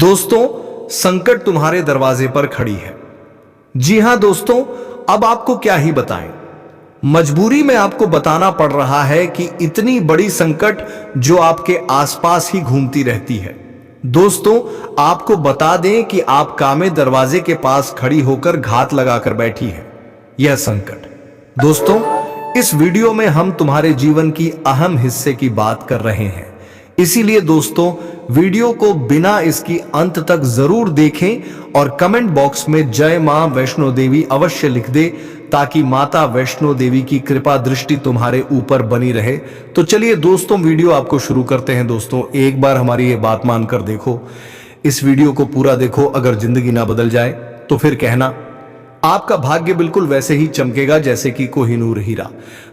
दोस्तों, संकट तुम्हारे दरवाजे पर खड़ी है। जी हां दोस्तों, अब आपको क्या ही बताएं। मजबूरी में आपको बताना पड़ रहा है कि इतनी बड़ी संकट जो आपके आसपास ही घूमती रहती है। दोस्तों, आपको बता दें कि आप कामे दरवाजे के पास खड़ी होकर घात लगाकर बैठी है यह संकट। दोस्तों, इस वीडियो में हम तुम्हारे जीवन की अहम हिस्से की बात कर रहे हैं। इसीलिए दोस्तों, वीडियो को बिना इसकी अंत तक जरूर देखें और कमेंट बॉक्स में जय मां वैष्णो देवी अवश्य लिख दे, ताकि माता वैष्णो देवी की कृपा दृष्टि तुम्हारे ऊपर बनी रहे। तो चलिए दोस्तों, वीडियो आपको शुरू करते हैं। दोस्तों, एक बार हमारी ये बात मानकर देखो, इस वीडियो को पूरा देखो। अगर जिंदगी ना बदल जाए तो फिर कहना। आपका भाग्य बिल्कुल वैसे ही चमकेगा जैसे कि कोहिनूर हीरा।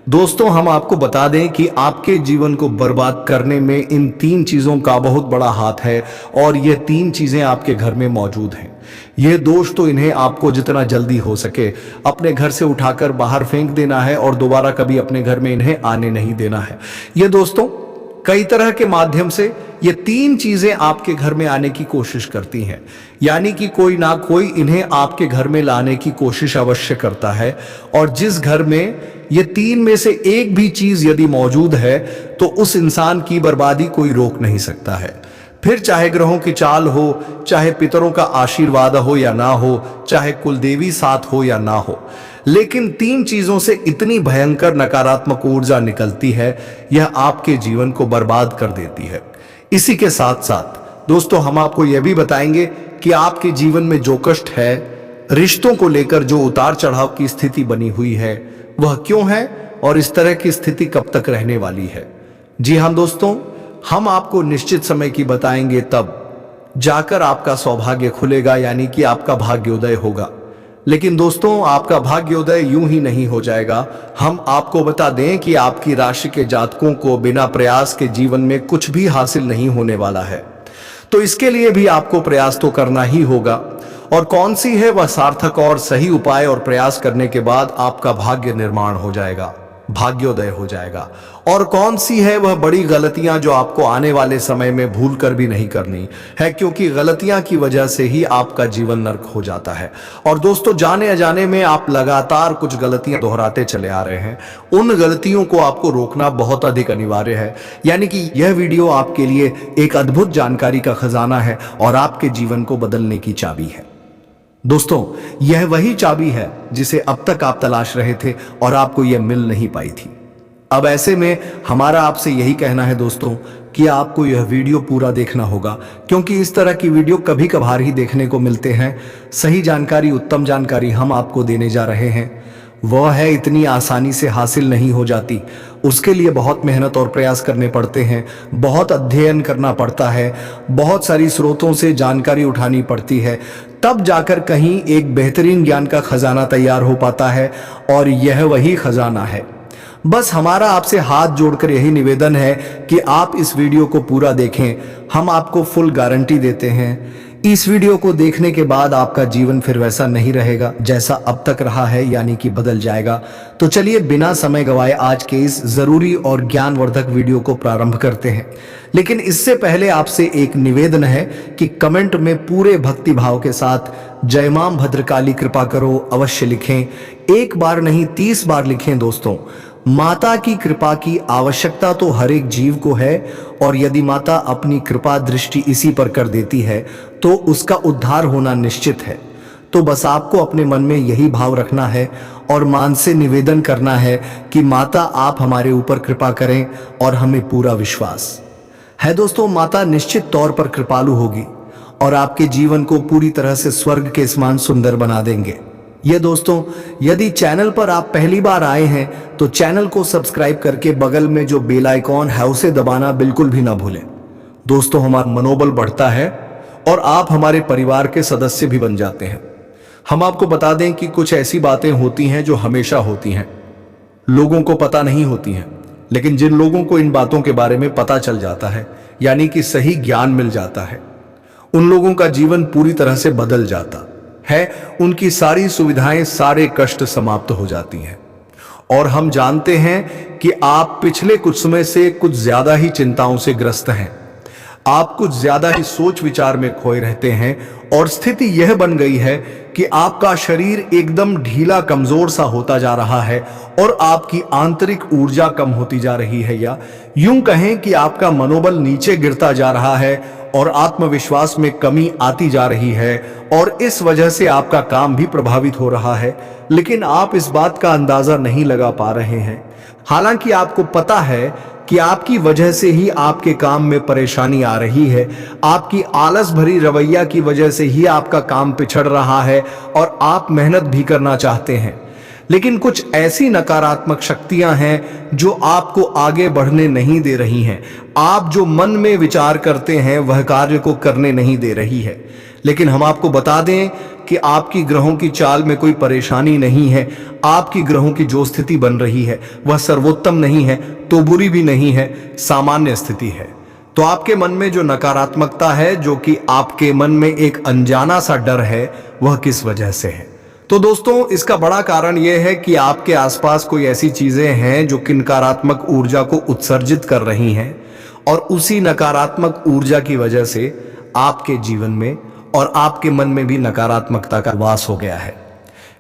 दोस्तों, हम आपको बता दें कि आपके जीवन को बर्बाद करने में इन 3 चीजों का बहुत बड़ा हाथ है, और ये 3 चीजें आपके घर में मौजूद हैं। ये दोष तो इन्हें आपको जितना जल्दी हो सके अपने घर से उठाकर बाहर फेंक देना है, और दोबारा कभी अपने घर में इन्हें आने नहीं देना है। ये दोस्तों, कई तरह के माध्यम से ये 3 चीजें आपके घर में आने की कोशिश करती हैं। यानी कि कोई ना कोई इन्हें आपके घर में लाने की कोशिश अवश्य करता है, और जिस घर में ये 3 में से एक भी चीज यदि मौजूद है तो उस इंसान की बर्बादी कोई रोक नहीं सकता है। फिर चाहे ग्रहों की चाल हो, चाहे पितरों का आशीर्वाद हो या ना हो, चाहे कुलदेवी साथ हो या ना हो, लेकिन 3 चीजों से इतनी भयंकर नकारात्मक ऊर्जा निकलती है, यह आपके जीवन को बर्बाद कर देती है। इसी के साथ साथ दोस्तों, हम आपको यह भी बताएंगे कि आपके जीवन में जो कष्ट है, रिश्तों को लेकर जो उतार चढ़ाव की स्थिति बनी हुई है, वह क्यों है और इस तरह की स्थिति कब तक रहने वाली है। जी हां दोस्तों, हम आपको निश्चित समय की बताएंगे, तब जाकर आपका सौभाग्य खुलेगा, यानी कि आपका भाग्योदय होगा। लेकिन दोस्तों, आपका भाग्योदय यूं ही नहीं हो जाएगा। हम आपको बता दें कि आपकी राशि के जातकों को बिना प्रयास के जीवन में कुछ भी हासिल नहीं होने वाला है। तो इसके लिए भी आपको प्रयास तो करना ही होगा, और कौन सी है वह सार्थक और सही उपाय और प्रयास करने के बाद आपका भाग्य निर्माण हो जाएगा, भाग्योदय हो जाएगा। और कौन सी है वह बड़ी गलतियां जो आपको आने वाले समय में भूल कर भी नहीं करनी है, क्योंकि गलतियां की वजह से ही आपका जीवन नर्क हो जाता है। और दोस्तों, जाने अजाने में आप लगातार कुछ गलतियां दोहराते चले आ रहे हैं। उन गलतियों को आपको रोकना बहुत अधिक अनिवार्य है। यानी कि यह वीडियो आपके लिए एक अद्भुत जानकारी का खजाना है और आपके जीवन को बदलने की चाबी है। दोस्तों, यह वही चाबी है जिसे अब तक आप तलाश रहे थे और आपको यह मिल नहीं पाई थी। अब ऐसे में हमारा आपसे यही कहना है दोस्तों, कि आपको यह वीडियो पूरा देखना होगा, क्योंकि इस तरह की वीडियो कभी कभार ही देखने को मिलते हैं। सही जानकारी, उत्तम जानकारी हम आपको देने जा रहे हैं। वह है इतनी आसानी से हासिल नहीं हो जाती। उसके लिए बहुत मेहनत और प्रयास करने पड़ते हैं, बहुत अध्ययन करना पड़ता है, बहुत सारी स्रोतों से जानकारी उठानी पड़ती है, तब जाकर कहीं एक बेहतरीन ज्ञान का खजाना तैयार हो पाता है। और यह वही खजाना है। बस हमारा आपसे हाथ जोड़कर यही निवेदन है कि आप इस वीडियो को पूरा देखें। हम आपको फुल गारंटी देते हैं, इस वीडियो को देखने के बाद आपका जीवन फिर वैसा नहीं रहेगा जैसा अब तक रहा है, यानी कि बदल जाएगा। तो चलिए बिना समय गवाए आज के इस जरूरी और ज्ञानवर्धक वीडियो को प्रारंभ करते हैं। लेकिन इससे पहले आपसे एक निवेदन है कि कमेंट में पूरे भक्ति भाव के साथ जय मां भद्रकाली कृपा करो अवश्य लिखें। एक बार नहीं 30 बार लिखें। दोस्तों, माता की कृपा की आवश्यकता तो हर एक जीव को है, और यदि माता अपनी कृपा दृष्टि इसी पर कर देती है तो उसका उद्धार होना निश्चित है। तो बस आपको अपने मन में यही भाव रखना है और मान से निवेदन करना है कि माता आप हमारे ऊपर कृपा करें, और हमें पूरा विश्वास है दोस्तों, माता निश्चित तौर पर कृपालु होगी और आपके जीवन को पूरी तरह से स्वर्ग के समान सुंदर बना देंगे। ये दोस्तों, यदि चैनल पर आप पहली बार आए हैं तो चैनल को सब्सक्राइब करके बगल में जो बेल आइकॉन है उसे दबाना बिल्कुल भी ना भूलें। दोस्तों, हमारा मनोबल बढ़ता है और आप हमारे परिवार के सदस्य भी बन जाते हैं। हम आपको बता दें कि कुछ ऐसी बातें होती हैं जो हमेशा होती हैं, लोगों को पता नहीं होती हैं, लेकिन जिन लोगों को इन बातों के बारे में पता चल जाता है, यानी कि सही ज्ञान मिल जाता है, उन लोगों का जीवन पूरी तरह से बदल जाता है। उनकी सारी सुविधाएं, सारे कष्ट समाप्त हो जाती हैं। और हम जानते हैं कि आप पिछले कुछ समय से कुछ ज्यादा ही चिंताओं से ग्रस्त हैं। आप कुछ ज्यादा ही सोच विचार में खोए रहते हैं और स्थिति यह बन गई है कि आपका शरीर एकदम ढीला कमजोर सा होता जा रहा है और आपकी आंतरिक ऊर्जा कम होती जा रही है, या यूं कहें कि आपका मनोबल नीचे गिरता जा रहा है और आत्मविश्वास में कमी आती जा रही है और इस वजह से आपका काम भी प्रभावित हो रहा है, लेकिन आप इस बात का अंदाजा नहीं लगा पा रहे हैं। हालांकि आपको पता है कि आपकी वजह से ही आपके काम में परेशानी आ रही है, आपकी आलस भरी रवैया की वजह से ही आपका काम पिछड़ रहा है और आप मेहनत भी करना चाहते हैं, लेकिन कुछ ऐसी नकारात्मक शक्तियां हैं जो आपको आगे बढ़ने नहीं दे रही हैं। आप जो मन में विचार करते हैं वह कार्य को करने नहीं दे रही है। लेकिन हम आपको बता दें कि आपकी ग्रहों की चाल में कोई परेशानी नहीं है। आपकी ग्रहों की जो स्थिति बन रही है वह सर्वोत्तम नहीं है तो बुरी भी नहीं है, सामान्य स्थिति है। तो आपके मन में जो नकारात्मकता है, जो कि आपके मन में एक अनजाना सा डर है, वह किस वजह से है? तो दोस्तों, इसका बड़ा कारण यह है कि आपके आसपास कोई ऐसी चीजें हैं जो कि नकारात्मक ऊर्जा को उत्सर्जित कर रही हैं और उसी नकारात्मक ऊर्जा की वजह से आपके जीवन में और आपके मन में भी नकारात्मकता का वास हो गया है।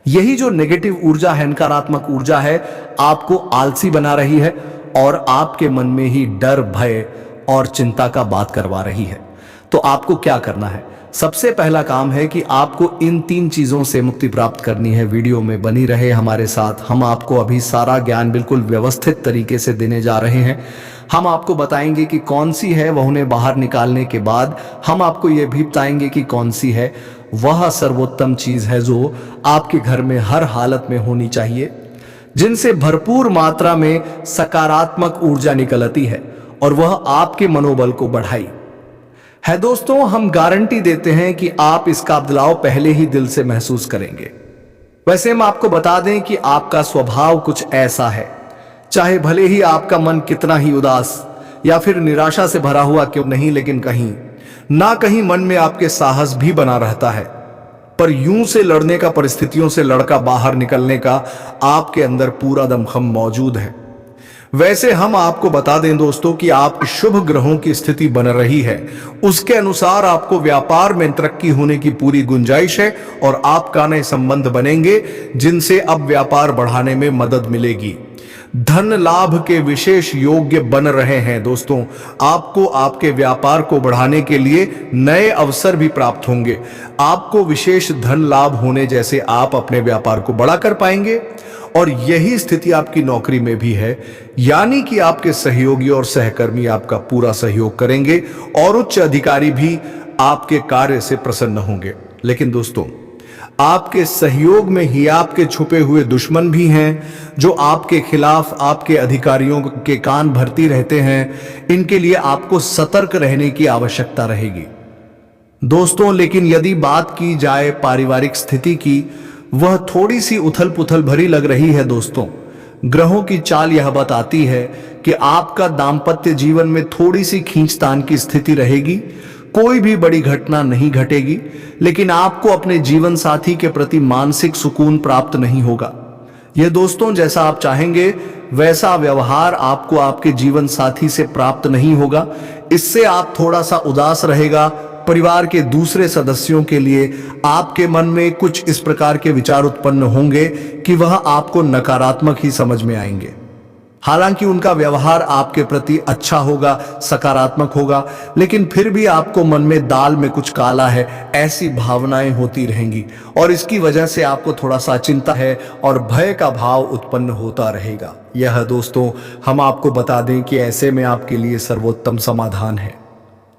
यही जो नेगेटिव ऊर्जा है, नकारात्मक ऊर्जा है, आपको आलसी बना रही है और आपके मन में ही डर, भय और चिंता का बात करवा रही है। तो आपको क्या करना है? सबसे पहला काम है कि आपको इन 3 चीजों से मुक्ति प्राप्त करनी है। वीडियो में बनी रहे हमारे साथ। हम आपको अभी सारा ज्ञान बिल्कुल व्यवस्थित तरीके से देने जा रहे हैं। हम आपको बताएंगे कि कौन सी है, वह उन्हें बाहर निकालने के बाद हम आपको यह भी बताएंगे कि कौन सी है वह सर्वोत्तम चीज है जो आपके घर में हर हालत में होनी चाहिए, जिनसे भरपूर मात्रा में सकारात्मक ऊर्जा निकल आती है और वह आपके मनोबल को बढ़ाई है। दोस्तों, हम गारंटी देते हैं कि आप इसका बदलाव पहले ही दिल से महसूस करेंगे। वैसे हम आपको बता दें कि आपका स्वभाव कुछ ऐसा है, चाहे भले ही आपका मन कितना ही उदास या फिर निराशा से भरा हुआ क्यों नहीं, लेकिन कहीं ना कहीं मन में आपके साहस भी बना रहता है। पर यूं से लड़ने का, परिस्थितियों से लड़का बाहर निकलने का आपके अंदर पूरा दमखम मौजूद है। वैसे हम आपको बता दें दोस्तों कि आप शुभ ग्रहों की स्थिति बन रही है, उसके अनुसार आपको व्यापार में तरक्की होने की पूरी गुंजाइश है और आपका नए संबंध बनेंगे जिनसे अब व्यापार बढ़ाने में मदद मिलेगी। धन लाभ के विशेष योग्य बन रहे हैं दोस्तों। आपको आपके व्यापार को बढ़ाने के लिए नए अवसर भी प्राप्त होंगे। आपको विशेष धन लाभ होने जैसे आप अपने व्यापार को बड़ा कर पाएंगे और यही स्थिति आपकी नौकरी में भी है, यानी कि आपके सहयोगी और सहकर्मी आपका पूरा सहयोग करेंगे और उच्च अधिकारी भी आपके कार्य से प्रसन्न होंगे। लेकिन दोस्तों, आपके सहयोग में ही आपके छुपे हुए दुश्मन भी हैं जो आपके खिलाफ आपके अधिकारियों के कान भरती रहते हैं। इनके लिए आपको सतर्क रहने की आवश्यकता रहेगी दोस्तों। लेकिन यदि बात की जाए पारिवारिक स्थिति की, वह थोड़ी सी उथल पुथल भरी लग रही है दोस्तों। ग्रहों की चाल यह बताती है कि आपका दाम्पत्य जीवन में थोड़ी सी खींचतान की स्थिति रहेगी। कोई भी बड़ी घटना नहीं घटेगी, लेकिन आपको अपने जीवन साथी के प्रति मानसिक सुकून प्राप्त नहीं होगा। यह दोस्तों, जैसा आप चाहेंगे वैसा व्यवहार आपको आपके जीवन साथी से प्राप्त नहीं होगा। इससे आप थोड़ा सा उदास रहेगा। परिवार के दूसरे सदस्यों के लिए आपके मन में कुछ इस प्रकार के विचार उत्पन्न होंगे कि वह आपको नकारात्मक ही समझ में आएंगे। हालांकि उनका व्यवहार आपके प्रति अच्छा होगा, सकारात्मक होगा, लेकिन फिर भी आपको मन में दाल में कुछ काला है, ऐसी भावनाएं होती रहेंगी और इसकी वजह से आपको थोड़ा सा चिंता है और भय का भाव उत्पन्न होता रहेगा। यह दोस्तों, हम आपको बता दें कि ऐसे में आपके लिए सर्वोत्तम समाधान है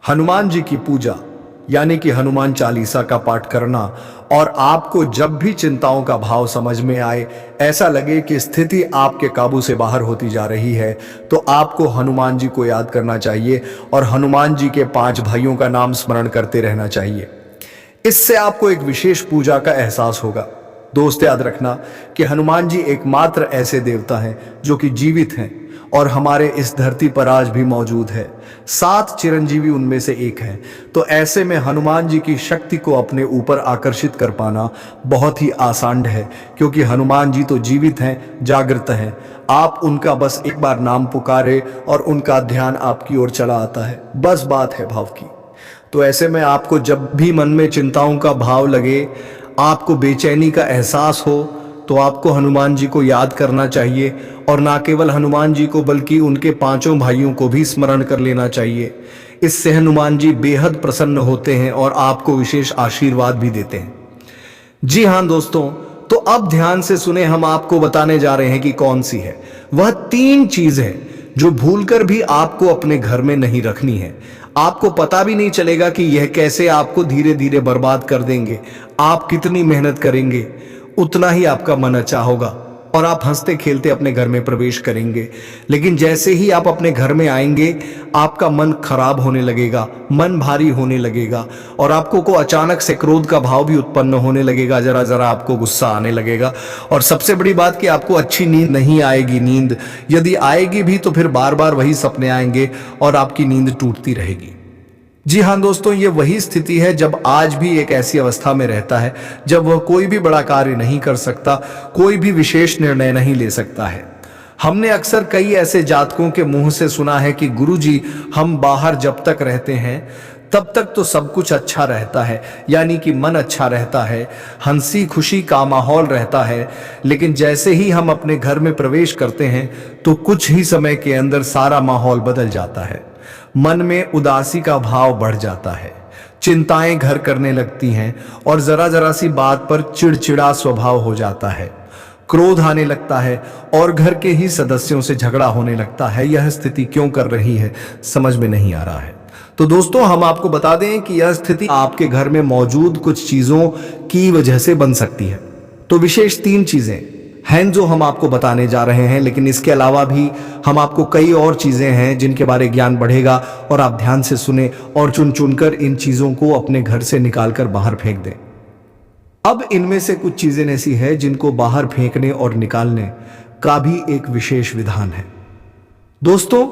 हनुमान जी की पूजा, यानी कि हनुमान चालीसा का पाठ करना। और आपको जब भी चिंताओं का भाव समझ में आए, ऐसा लगे कि स्थिति आपके काबू से बाहर होती जा रही है, तो आपको हनुमान जी को याद करना चाहिए और हनुमान जी के 5 भाइयों का नाम स्मरण करते रहना चाहिए। इससे आपको एक विशेष पूजा का एहसास होगा। दोस्त याद रखना कि हनुमान जी एकमात्र ऐसे देवता हैं जो कि जीवित हैं और हमारे इस धरती पर आज भी मौजूद है। 7 चिरंजीवी उनमें से एक है। तो ऐसे में हनुमान जी की शक्ति को अपने ऊपर आकर्षित कर पाना बहुत ही आसान है, क्योंकि हनुमान जी तो जीवित हैं, जागृत हैं। आप उनका बस एक बार नाम पुकारे और उनका ध्यान आपकी ओर चला आता है। बस बात है भाव की। तो ऐसे में आपको जब भी मन में चिंताओं का भाव लगे, आपको बेचैनी का एहसास हो, तो आपको हनुमान जी को याद करना चाहिए। और ना केवल हनुमान जी को बल्कि उनके 5 भाइयों को भी स्मरण कर लेना चाहिए। इससे हनुमान जी बेहद प्रसन्न होते हैं और आपको विशेष आशीर्वाद भी देते हैं। जी हाँ दोस्तों, तो अब ध्यान से सुने, हम आपको बताने जा रहे हैं कि कौन सी है वह 3 चीज है जो भूलकर भी आपको अपने घर में नहीं रखनी है। आपको पता भी नहीं चलेगा कि यह कैसे आपको धीरे धीरे बर्बाद कर देंगे। आप कितनी मेहनत करेंगे उतना ही आपका मन अच्छा होगा और आप हंसते खेलते अपने घर में प्रवेश करेंगे। लेकिन जैसे ही आप अपने घर में आएंगे, आपका मन खराब होने लगेगा, मन भारी होने लगेगा और आपको को अचानक से क्रोध का भाव भी उत्पन्न होने लगेगा। जरा जरा आपको गुस्सा आने लगेगा और सबसे बड़ी बात कि आपको अच्छी नींद नहीं आएगी। नींद यदि आएगी भी तो फिर बार बार वही सपने आएंगे और आपकी नींद टूटती रहेगी। जी हाँ दोस्तों, ये वही स्थिति है जब आज भी एक ऐसी अवस्था में रहता है जब वह कोई भी बड़ा कार्य नहीं कर सकता, कोई भी विशेष निर्णय नहीं ले सकता है। हमने अक्सर कई ऐसे जातकों के मुंह से सुना है कि गुरुजी, हम बाहर जब तक रहते हैं तब तक तो सब कुछ अच्छा रहता है, यानी कि मन अच्छा रहता है, हंसी खुशी का माहौल रहता है। लेकिन जैसे ही हम अपने घर में प्रवेश करते हैं तो कुछ ही समय के अंदर सारा माहौल बदल जाता है। मन में उदासी का भाव बढ़ जाता है, चिंताएं घर करने लगती हैं और जरा जरा सी बात पर चिड़चिड़ा स्वभाव हो जाता है, क्रोध आने लगता है और घर के ही सदस्यों से झगड़ा होने लगता है। यह स्थिति क्यों कर रही है समझ में नहीं आ रहा है। तो दोस्तों, हम आपको बता दें कि यह स्थिति आपके घर में मौजूद कुछ चीजों की वजह से बन सकती है। तो विशेष 3 चीजें हैं जो हम आपको बताने जा रहे हैं, लेकिन इसके अलावा भी हम आपको कई और चीजें हैं जिनके बारे ज्ञान बढ़ेगा और आप ध्यान से सुने और चुन चुनकर इन चीजों को अपने घर से निकालकर बाहर फेंक दें। अब इनमें से कुछ चीजें ऐसी है जिनको बाहर फेंकने और निकालने का भी एक विशेष विधान है। दोस्तों,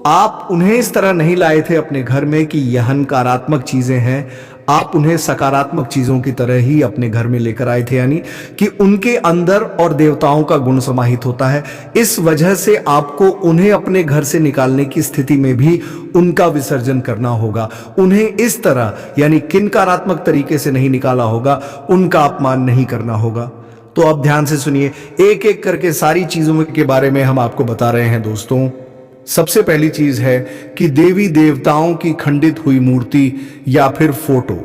आप उन्हें इस तरह नहीं लाए थे अपने घर में कि यह नकारात्मक चीजें हैं, आप उन्हें सकारात्मक चीजों की तरह ही अपने घर में लेकर आए थे, यानी कि उनके अंदर और देवताओं का गुण समाहित होता है। इस वजह से आपको उन्हें अपने घर से निकालने की स्थिति में भी उनका विसर्जन करना होगा। उन्हें इस तरह यानी किन्कारात्मक तरीके से नहीं निकाला होगा, उनका अपमान नहीं करना होगा। तो अब ध्यान से सुनिए, एक एक करके सारी चीजों के बारे में हम आपको बता रहे हैं। दोस्तों, सबसे पहली चीज है कि देवी देवताओं की खंडित हुई मूर्ति या फिर फोटो,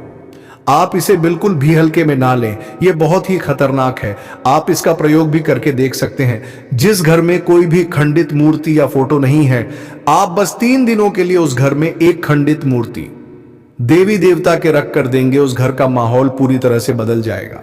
आप इसे बिल्कुल भी हल्के में ना लें। यह बहुत ही खतरनाक है। आप इसका प्रयोग भी करके देख सकते हैं। जिस घर में कोई भी खंडित मूर्ति या फोटो नहीं है, आप बस 3 दिनों के लिए उस घर में एक खंडित मूर्ति देवी देवता के रख कर देंगे, उस घर का माहौल पूरी तरह से बदल जाएगा।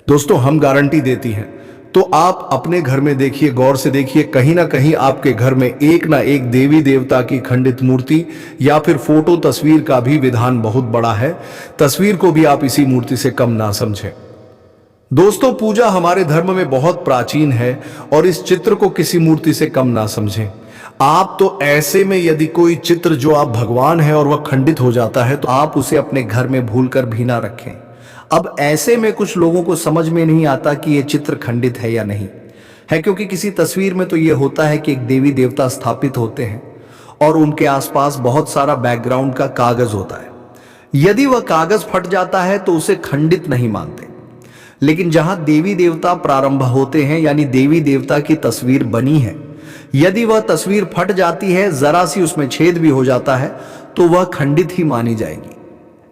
दोस्तों, हम गारंटी देती हैं। तो आप अपने घर में देखिए, गौर से देखिए, कहीं ना कहीं आपके घर में एक ना एक देवी देवता की खंडित मूर्ति या फिर फोटो तस्वीर का भी विधान बहुत बड़ा है। तस्वीर को भी आप इसी मूर्ति से कम ना समझें। दोस्तों, पूजा हमारे धर्म में बहुत प्राचीन है और इस चित्र को किसी मूर्ति से कम ना समझें। आप तो ऐसे में यदि कोई चित्र जो आप भगवान है और वह खंडित हो जाता है तो आप उसे अपने घर में भूलकर भी ना रखें। अब ऐसे में कुछ लोगों को समझ में नहीं आता कि यह चित्र खंडित है या नहीं है, क्योंकि किसी तस्वीर में तो यह होता है कि एक देवी देवता स्थापित होते हैं और उनके आसपास बहुत सारा बैकग्राउंड का कागज होता है। यदि वह कागज फट जाता है तो उसे खंडित नहीं मानते। लेकिन जहां देवी देवता प्रारंभ होते हैं, यानी देवी देवता की तस्वीर बनी है, यदि वह तस्वीर फट जाती है, जरा सी उसमें छेद भी हो जाता है, तो वह खंडित ही मानी जाएगी।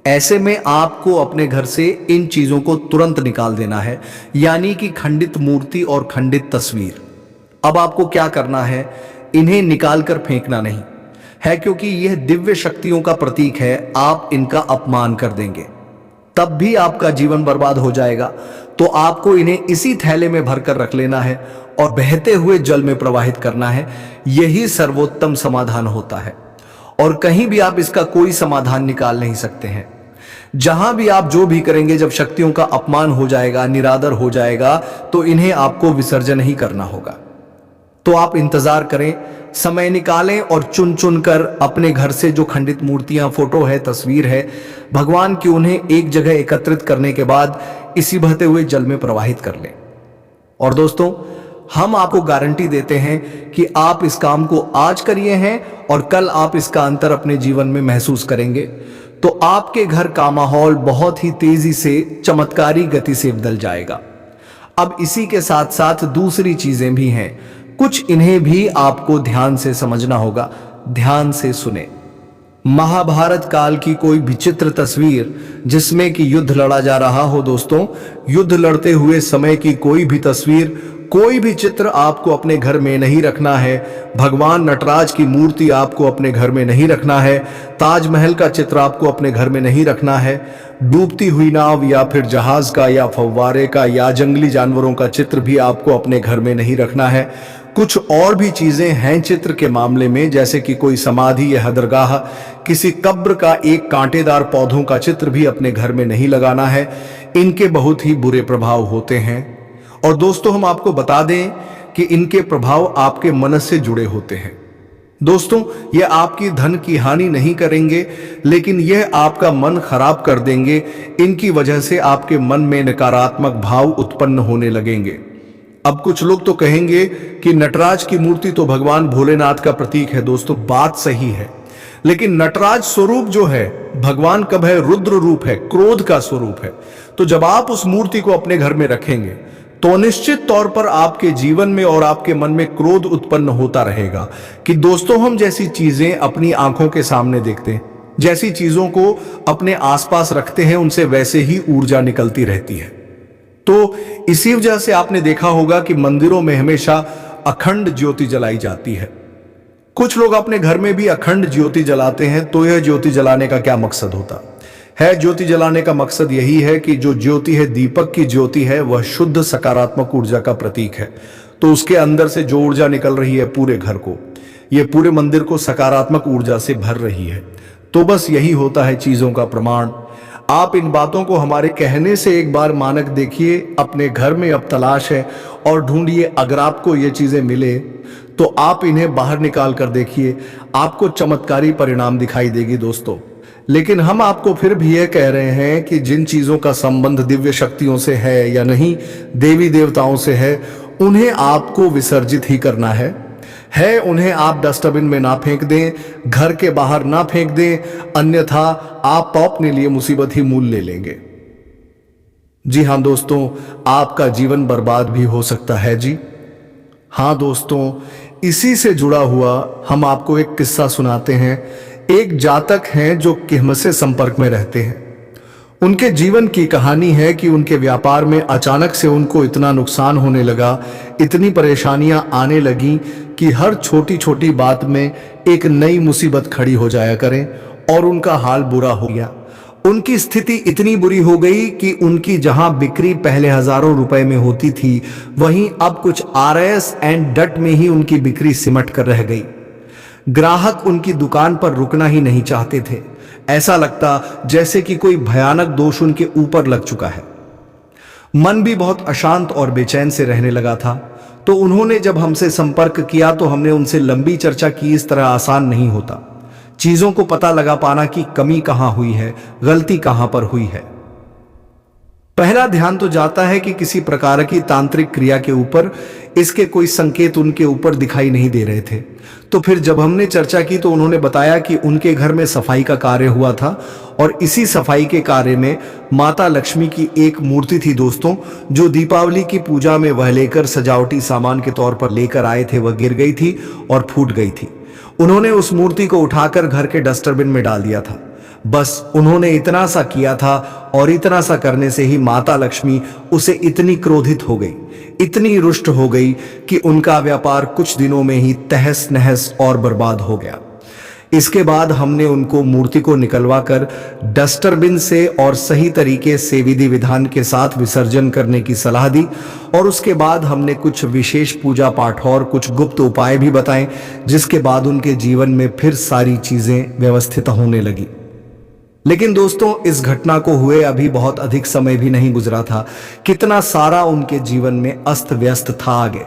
ऐसे में आपको अपने घर से इन चीजों को तुरंत निकाल देना है, यानी कि खंडित मूर्ति और खंडित तस्वीर। अब आपको क्या करना है, इन्हें निकालकर फेंकना नहीं है, क्योंकि यह दिव्य शक्तियों का प्रतीक है। आप इनका अपमान कर देंगे तब भी आपका जीवन बर्बाद हो जाएगा। तो आपको इन्हें इसी थैले में भरकर रख लेना है और बहते हुए जल में प्रवाहित करना है। यही सर्वोत्तम समाधान होता है और कहीं भी आप इसका कोई समाधान निकाल नहीं सकते हैं। जहां भी आप जो भी करेंगे, जब शक्तियों का अपमान हो जाएगा, निरादर हो जाएगा, तो इन्हें आपको विसर्जन ही करना होगा। तो आप इंतजार करें, समय निकालें और चुन चुन कर अपने घर से जो खंडित मूर्तियां, फोटो है, तस्वीर है भगवान की, उन्हें एक जगह एकत्रित करने के बाद इसी बहते हुए जल में प्रवाहित कर लें। और दोस्तों, हम आपको गारंटी देते हैं कि आप इस काम को आज करिए हैं और कल आप इसका अंतर अपने जीवन में महसूस करेंगे, तो आपके घर का माहौल बहुत ही तेजी से, चमत्कारी गति से बदल जाएगा। अब इसी के साथ साथ दूसरी चीजें भी हैं, कुछ इन्हें भी आपको ध्यान से समझना होगा। ध्यान से सुने। महाभारत काल की कोई विचित्र तस्वीर जिसमें कि युद्ध लड़ा जा रहा हो दोस्तों, युद्ध लड़ते हुए समय की कोई भी तस्वीर, कोई भी चित्र आपको अपने घर में नहीं रखना है। भगवान नटराज की मूर्ति आपको अपने घर में नहीं रखना है। ताजमहल का चित्र आपको अपने घर में नहीं रखना है। डूबती हुई नाव या फिर जहाज का या फव्वारे का या जंगली जानवरों का चित्र भी आपको अपने घर में नहीं रखना है। कुछ और भी चीजें हैं चित्र के मामले में, जैसे कि कोई समाधि या हदरगाह, किसी कब्र का एक कांटेदार पौधों का चित्र भी अपने घर में नहीं लगाना है। इनके बहुत ही बुरे प्रभाव होते हैं। और दोस्तों, हम आपको बता दें कि इनके प्रभाव आपके मन से जुड़े होते हैं। दोस्तों, ये आपकी धन की हानि नहीं करेंगे, लेकिन यह आपका मन खराब कर देंगे। इनकी वजह से आपके मन में नकारात्मक भाव उत्पन्न होने लगेंगे। अब कुछ लोग तो कहेंगे कि नटराज की मूर्ति तो भगवान भोलेनाथ का प्रतीक है। दोस्तों, बात सही है, लेकिन नटराज स्वरूप जो है भगवान कब है? रुद्र रूप है, क्रोध का स्वरूप है। तो जब आप उस मूर्ति को अपने घर में रखेंगे तो निश्चित तौर पर आपके जीवन में और आपके मन में क्रोध उत्पन्न होता रहेगा कि दोस्तों, हम जैसी चीजें अपनी आंखों के सामने देखते हैं, जैसी चीजों को अपने आसपास रखते हैं, उनसे वैसे ही ऊर्जा निकलती रहती है। तो इसी वजह से आपने देखा होगा कि मंदिरों में हमेशा अखंड ज्योति जलाई जाती है। कुछ लोग अपने घर में भी अखंड ज्योति जलाते हैं। तो यह ज्योति जलाने का क्या मकसद होता है? ज्योति जलाने का मकसद यही है कि जो ज्योति है, दीपक की ज्योति है, वह शुद्ध सकारात्मक ऊर्जा का प्रतीक है। तो उसके अंदर से जो ऊर्जा निकल रही है पूरे घर को, यह पूरे मंदिर को सकारात्मक ऊर्जा से भर रही है। तो बस यही होता है चीजों का प्रमाण। आप इन बातों को हमारे कहने से एक बार मानक देखिए, अपने घर में अब तलाश है और ढूंढिए। अगर आपको ये चीजें मिले तो आप इन्हें बाहर निकाल कर देखिए, आपको चमत्कारी परिणाम दिखाई देगी दोस्तों। लेकिन हम आपको फिर भी यह कह रहे हैं कि जिन चीजों का संबंध दिव्य शक्तियों से है या नहीं, देवी देवताओं से है, उन्हें आपको विसर्जित ही करना है। उन्हें आप डस्टबिन में ना फेंक दें, घर के बाहर ना फेंक दें, अन्यथा आप अपने लिए मुसीबत ही मूल ले लेंगे। जी हां दोस्तों, आपका जीवन बर्बाद भी हो सकता है जी। हां दोस्तों, इसी से जुड़ा हुआ हम आपको एक किस्सा सुनाते हैं। एक जातक हैं जो किस्मत से संपर्क में रहते हैं। उनके जीवन की कहानी है कि उनके व्यापार में अचानक से उनको इतना नुकसान होने लगा, इतनी परेशानियां आने लगी कि हर छोटी छोटी बात में एक नई मुसीबत खड़ी हो जाया करें और उनका हाल बुरा हो गया। उनकी स्थिति इतनी बुरी हो गई कि उनकी जहां बिक्री पहले हजारों रुपए में होती थी, वहीं अब कुछ RS एंड डट में ही उनकी बिक्री सिमट कर रह गई। ग्राहक उनकी दुकान पर रुकना ही नहीं चाहते थे। ऐसा लगता जैसे कि कोई भयानक दोष उनके ऊपर लग चुका है। मन भी बहुत अशांत और बेचैन से रहने लगा था। तो उन्होंने जब हमसे संपर्क किया तो हमने उनसे लंबी चर्चा की। इस तरह आसान नहीं होता चीजों को पता लगा पाना कि कमी कहां हुई है, गलती कहां पर हुई है। पहला ध्यान तो जाता है कि किसी प्रकार की तांत्रिक क्रिया के ऊपर। इसके कोई संकेत उनके ऊपर दिखाई नहीं दे रहे थे। तो फिर जब हमने चर्चा की तो उन्होंने बताया कि उनके घर में सफाई का कार्य हुआ था और इसी सफाई के कार्य में माता लक्ष्मी की एक मूर्ति थी दोस्तों, जो दीपावली की पूजा में वह लेकर सजावटी सामान के तौर पर लेकर आए थे, वह गिर गई थी और फूट गई थी। उन्होंने उस मूर्ति को उठाकर घर के डस्टबिन में डाल दिया था। बस उन्होंने इतना सा किया था और इतना सा करने से ही माता लक्ष्मी उसे इतनी क्रोधित हो गई, इतनी रुष्ट हो गई कि उनका व्यापार कुछ दिनों में ही तहस नहस और बर्बाद हो गया। इसके बाद हमने उनको मूर्ति को निकलवा कर डस्टबिन से और सही तरीके से विधि विधान के साथ विसर्जन करने की सलाह दी और उसके बाद हमने कुछ विशेष पूजा पाठ और कुछ गुप्त उपाय भी बताए, जिसके बाद उनके जीवन में फिर सारी चीजें व्यवस्थित होने लगी। लेकिन दोस्तों, इस घटना को हुए अभी बहुत अधिक समय भी नहीं गुजरा था, कितना सारा उनके जीवन में अस्त व्यस्त था आगे।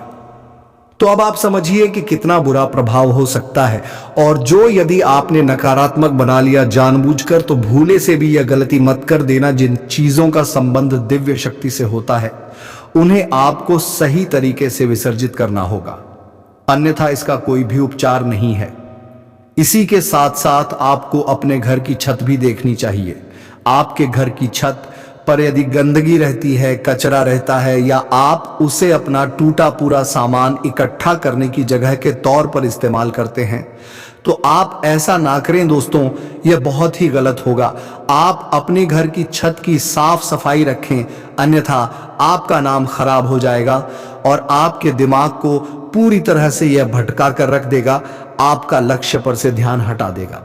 तो अब आप समझिए कि कितना बुरा प्रभाव हो सकता है, और जो यदि आपने नकारात्मक बना लिया जानबूझकर, तो भूले से भी यह गलती मत कर देना। जिन चीजों का संबंध दिव्य शक्ति से होता है उन्हें आपको सही तरीके से विसर्जित करना होगा, अन्यथा इसका कोई भी उपचार नहीं है। इसी के साथ साथ आपको अपने घर की छत भी देखनी चाहिए। आपके घर की छत पर यदि गंदगी रहती है, कचरा रहता है, या आप उसे अपना टूटा पूरा सामान इकट्ठा करने की जगह के तौर पर इस्तेमाल करते हैं, तो आप ऐसा ना करें दोस्तों, यह बहुत ही गलत होगा। आप अपने घर की छत की साफ सफाई रखें, अन्यथा आपका नाम खराब हो जाएगा और आपके दिमाग को पूरी तरह से यह भटका कर रख देगा, आपका लक्ष्य पर से ध्यान हटा देगा।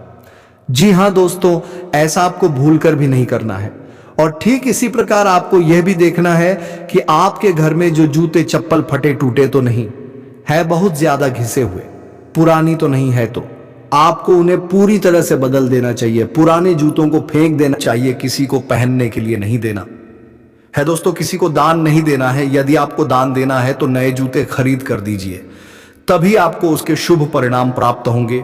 जी हां दोस्तों, ऐसा आपको भूलकर भी नहीं करना है। और ठीक इसी प्रकार आपको यह भी देखना है कि आपके घर में जो जूते चप्पल फटे टूटे तो नहीं है, बहुत ज्यादा घिसे हुए, पुरानी तो नहीं है, तो आपको उन्हें पूरी तरह से बदल देना चाहिए। पुराने जूतों को फेंक देना चाहिए, किसी को पहनने के लिए नहीं देना है दोस्तों। किसी को दान नहीं देना है। यदि आपको दान देना है तो नए जूते खरीद कर दीजिए, तभी आपको उसके शुभ परिणाम प्राप्त होंगे।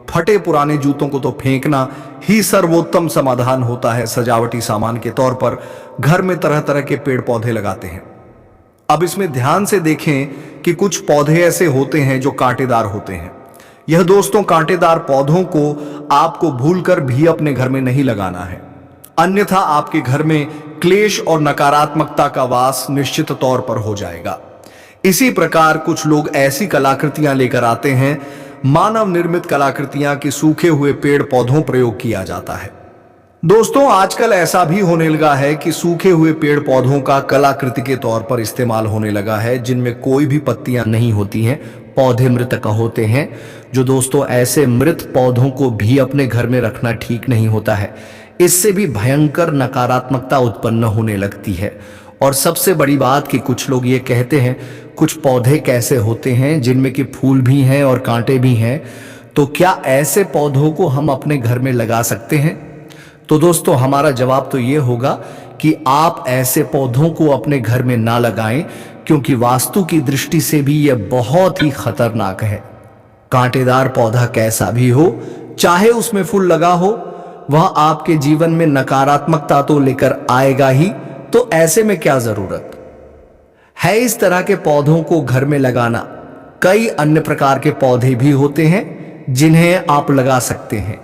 फटे पुराने जूतों को तो फेंकना ही सर्वोत्तम समाधान होता है। सजावटी सामान के तौर पर घर में तरह तरह के पेड़ पौधे लगाते हैं। अब इसमें ध्यान से देखें कि कुछ पौधे ऐसे होते हैं जो कांटेदार होते हैं। यह दोस्तों, कांटेदार पौधों को आपको भूलकर भी अपने घर में नहीं लगाना है, अन्यथा आपके घर में क्लेश और नकारात्मकता का वास निश्चित तौर पर हो जाएगा। इसी प्रकार कुछ लोग ऐसी कलाकृतियां लेकर आते हैं, मानव निर्मित कलाकृतियां कि सूखे हुए पेड़ पौधों प्रयोग किया जाता है। दोस्तों, आजकल ऐसा भी होने लगा है कि सूखे हुए पेड़ पौधों का कलाकृति के तौर पर इस्तेमाल होने लगा है, जिनमें कोई भी पत्तियां नहीं होती हैं, पौधे मृत होते हैं। जो दोस्तों, ऐसे मृत पौधों को भी अपने घर में रखना ठीक नहीं होता है। इससे भी भयंकर नकारात्मकता उत्पन्न होने लगती है। और सबसे बड़ी बात कि कुछ लोग ये कहते हैं कुछ पौधे कैसे होते हैं जिनमें कि फूल भी हैं और कांटे भी हैं, तो क्या ऐसे पौधों को हम अपने घर में लगा सकते हैं? तो दोस्तों, हमारा जवाब तो ये होगा कि आप ऐसे पौधों को अपने घर में ना लगाएं, क्योंकि वास्तु की दृष्टि से भी यह बहुत ही खतरनाक है। कांटेदार पौधा कैसा भी हो, चाहे उसमें फूल लगा हो, वह आपके जीवन में नकारात्मकता तो लेकर आएगा ही। तो ऐसे में क्या जरूरत है इस तरह के पौधों को घर में लगाना? कई अन्य प्रकार के पौधे भी होते हैं जिन्हें आप लगा सकते हैं।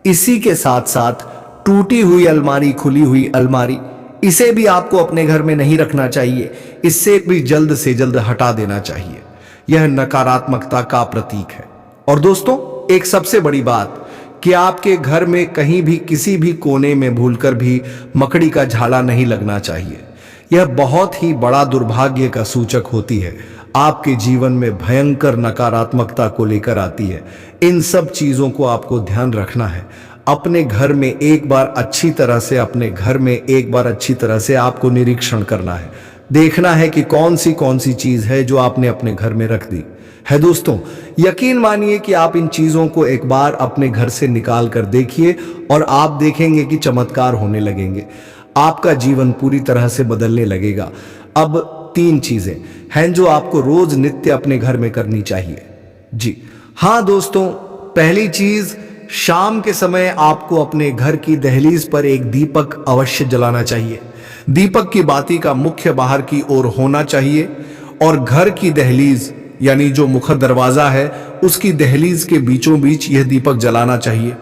इसी के साथ साथ टूटी हुई अलमारी, खुली हुई अलमारी, इसे भी आपको अपने घर में नहीं रखना चाहिए। इससे भी जल्द से जल्द हटा देना चाहिए। यह नकारात्मकता का प्रतीक है। और दोस्तों, एक सबसे बड़ी बात कि आपके घर में कहीं भी किसी भी कोने में भूलकर भी मकड़ी का झाला नहीं लगना चाहिए। यह बहुत ही बड़ा दुर्भाग्य का सूचक होती है, आपके जीवन में भयंकर नकारात्मकता को लेकर आती है। इन सब चीजों को आपको ध्यान रखना है। अपने घर में एक बार अच्छी तरह से आपको निरीक्षण करना है, देखना है कि कौन सी चीज है जो आपने अपने घर में रख दी है। दोस्तों, यकीन मानिए कि आप इन चीजों को एक बार अपने घर से निकाल कर देखिए और आप देखेंगे कि चमत्कार होने लगेंगे। आपका जीवन पूरी तरह से बदलने लगेगा। अब 3 चीजें हैं जो आपको रोज नित्य अपने घर में करनी चाहिए। जी हां दोस्तों, पहली चीज, शाम के समय आपको अपने घर की दहलीज पर एक दीपक अवश्य जलाना चाहिए। दीपक की बाती का मुख्य बाहर की ओर होना चाहिए और घर की दहलीज यानी जो मुख्य दरवाजा है उसकी दहलीज के बीचों बीच यह दीपक जलाना चाहिए।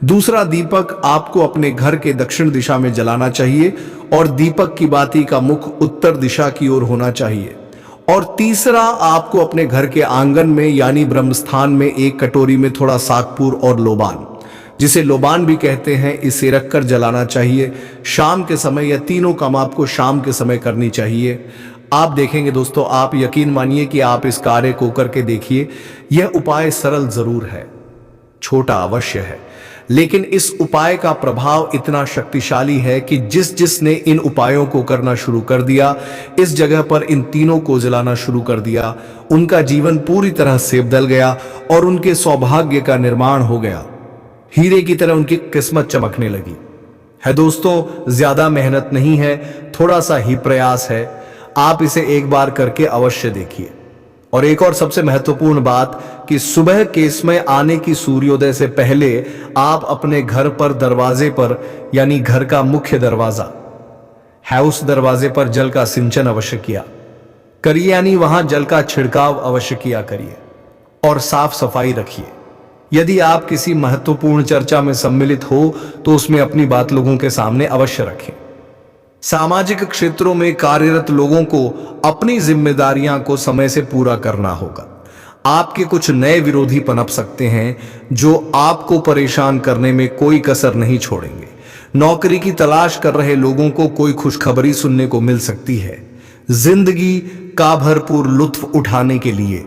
दूसरा दीपक आपको अपने घर के दक्षिण दिशा में जलाना चाहिए और दीपक की बाती का मुख उत्तर दिशा की ओर होना चाहिए। और तीसरा, आपको अपने घर के आंगन में यानी ब्रह्मस्थान में एक कटोरी में थोड़ा सागपुर और लोबान, जिसे लोबान भी कहते हैं, इसे रखकर जलाना चाहिए शाम के समय। यह तीनों काम आपको शाम के समय करनी चाहिए। आप देखेंगे दोस्तों, आप यकीन मानिए कि आप इस कार्य को करके देखिए। यह उपाय सरल जरूर है, छोटा अवश्य है, लेकिन इस उपाय का प्रभाव इतना शक्तिशाली है कि जिसने इन उपायों को करना शुरू कर दिया, इस जगह पर इन तीनों को जलाना शुरू कर दिया, उनका जीवन पूरी तरह से बदल गया और उनके सौभाग्य का निर्माण हो गया। हीरे की तरह उनकी किस्मत चमकने लगी। है दोस्तों, ज्यादा मेहनत नहीं है, थोड़ा सा ही प्रयास है। आप इसे एक बार करके अवश्य देखिए। और एक और सबसे महत्वपूर्ण बात कि सुबह केसमय आने की सूर्योदय से पहले आप अपने घर पर दरवाजे पर, यानी घर का मुख्य दरवाजा है, उस दरवाजे पर जल का सिंचन अवश्य किया करिए, यानी वहां जल का छिड़काव अवश्य किया करिए और साफ सफाई रखिए। यदि आप किसी महत्वपूर्ण चर्चा में सम्मिलित हो तो उसमें अपनी बात लोगों के सामने अवश्य रखें। सामाजिक क्षेत्रों में कार्यरत लोगों को अपनी जिम्मेदारियां को समय से पूरा करना होगा। आपके कुछ नए विरोधी पनप सकते हैं जो आपको परेशान करने में कोई कसर नहीं छोड़ेंगे। नौकरी की तलाश कर रहे लोगों को कोई खुशखबरी सुनने को मिल सकती है। जिंदगी का भरपूर लुत्फ उठाने के लिए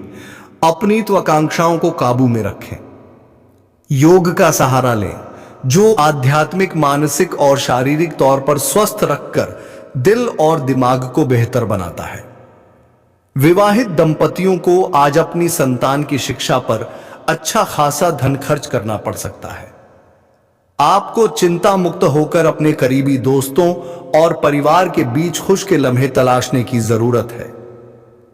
अपनी त्वाकांक्षाओं को काबू में रखें। योग का सहारा लें, जो आध्यात्मिक, मानसिक और शारीरिक तौर पर स्वस्थ रखकर दिल और दिमाग को बेहतर बनाता है। विवाहित दंपतियों को आज अपनी संतान की शिक्षा पर अच्छा खासा धन खर्च करना पड़ सकता है। आपको चिंता मुक्त होकर अपने करीबी दोस्तों और परिवार के बीच खुश के लम्हे तलाशने की जरूरत है।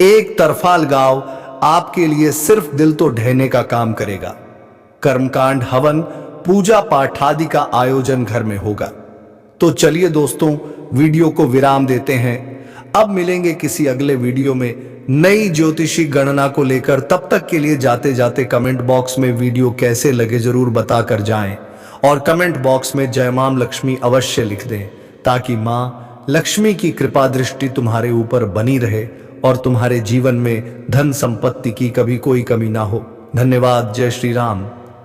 एक तरफा अलगाव आपके लिए सिर्फ दिल तो ढहने का काम करेगा। कर्मकांड, हवन, पूजा पाठ आदि का आयोजन घर में होगा। तो चलिए दोस्तों, वीडियो को विराम देते हैं। अब मिलेंगे किसी अगले वीडियो में नई ज्योतिषी गणना को लेकर। तब तक के लिए जाते जाते कमेंट बॉक्स में वीडियो कैसे लगे जरूर बताकर जाएं और कमेंट बॉक्स में जय मां लक्ष्मी अवश्य लिख दें, ताकि मां लक्ष्मी की कृपा दृष्टि तुम्हारे ऊपर बनी रहे और तुम्हारे जीवन में धन संपत्ति की कभी कोई कमी ना हो। धन्यवाद। जय श्री राम।